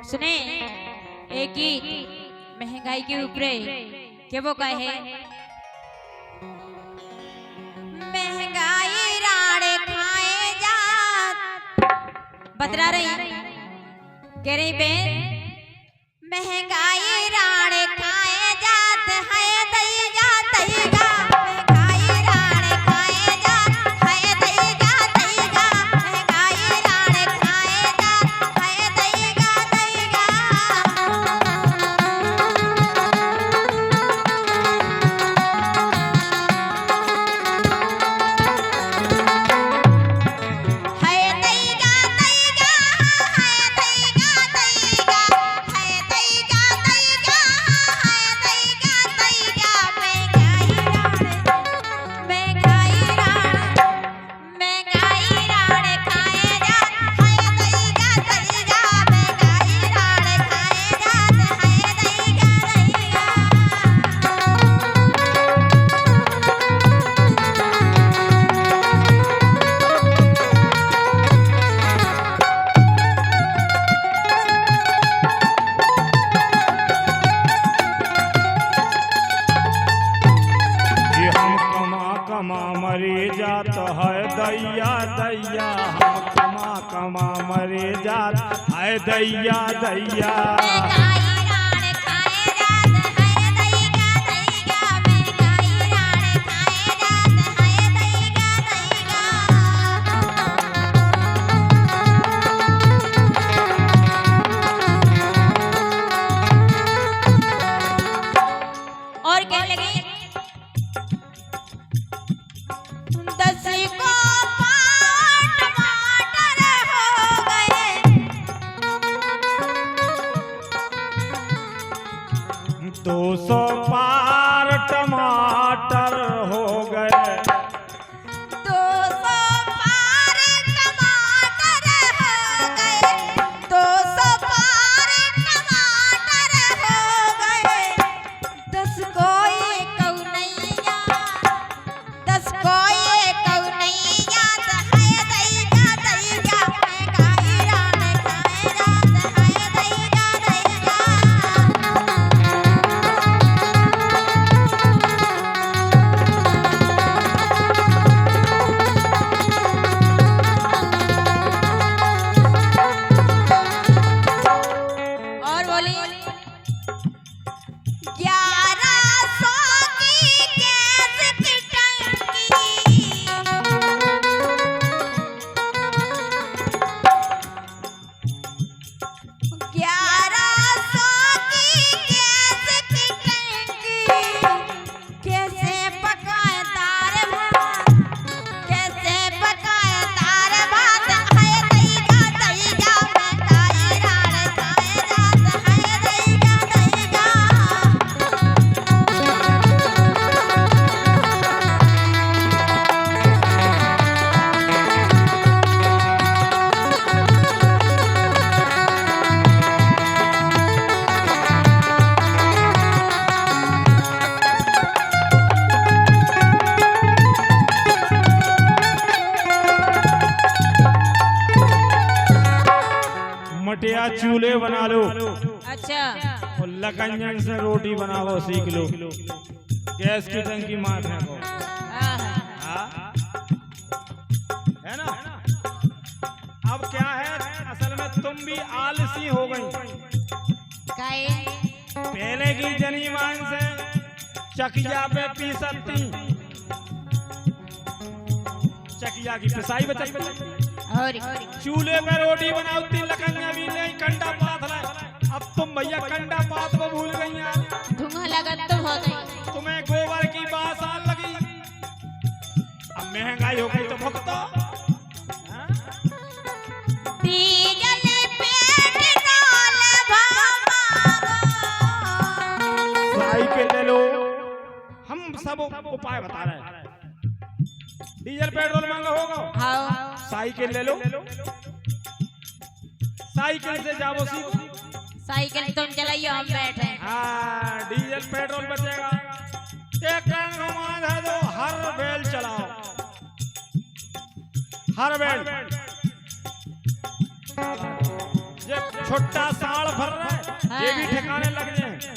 सुने एक गीत महंगाई के ऊपर के वो कहे महंगाई राड़े खाए जात बतरा रही कह रही बेन महंगाई राड़े खाए जात है दैगा दैगा महंगाई राड़े खाए जात है दैगा दैगा महंगाई राड़े खाए जात है दैगा दैगा मरे जात है दैया दैया हम कमा कमा मरे जात है दैया दैया और क्या लगे दो सौ पार टमाटर हो गए 200 पार टमाटर हो गए 200 पार टमाटर हो गए 10 कोई कौनैया 10 कोई कौनैया है दैगा दैगा महंगाई राड़े खाए जात है दैगा दैगा और बोली 1100 की गैस की टंकी 1100 की गैस की टंकी कैसे पकाए दाल भात कैसे पकाए दाल भात है दैगा दैगा महंगाई राड़े खाए जात है दैगा दैगा मटिया चूल्हे बना लो अच्छा और लकंजन से रोटी बनाओ सीख लो गैस की टंकी मार फेंको हाँ? है ना अब क्या है असल में तुम भी आलसी हो गई काहे पहले की जनीमान से चकिया पे पी सकती चकिया की पिसाई बचाई और चूल्हे पे रोटी बनाती लकंजा भी नहीं कंडा पात रहे अब तुम भैया कंडा पात वो भूल गई यार धुआं लगत तो हो गई तुम्हें गोबर की बात आन लगी अब महंगाई हो गई तो भुगतो डीजल पेट्रोल भाव साइकिल ले लो हम सब उपाय बता रहे हैं डीजल पेट्रोल महंगा होगा हाँ साइकिल ले लो साइकिल से जाओ सीधो साइकिल तुम चलाइयो हम बैठे हाँ डीजल पेट्रोल बचेगा एक टाइम घुमा है तो हर बैल चलाओ हर बैल जब छोटा साल भर रहे ये भी ठिकाने लग जाए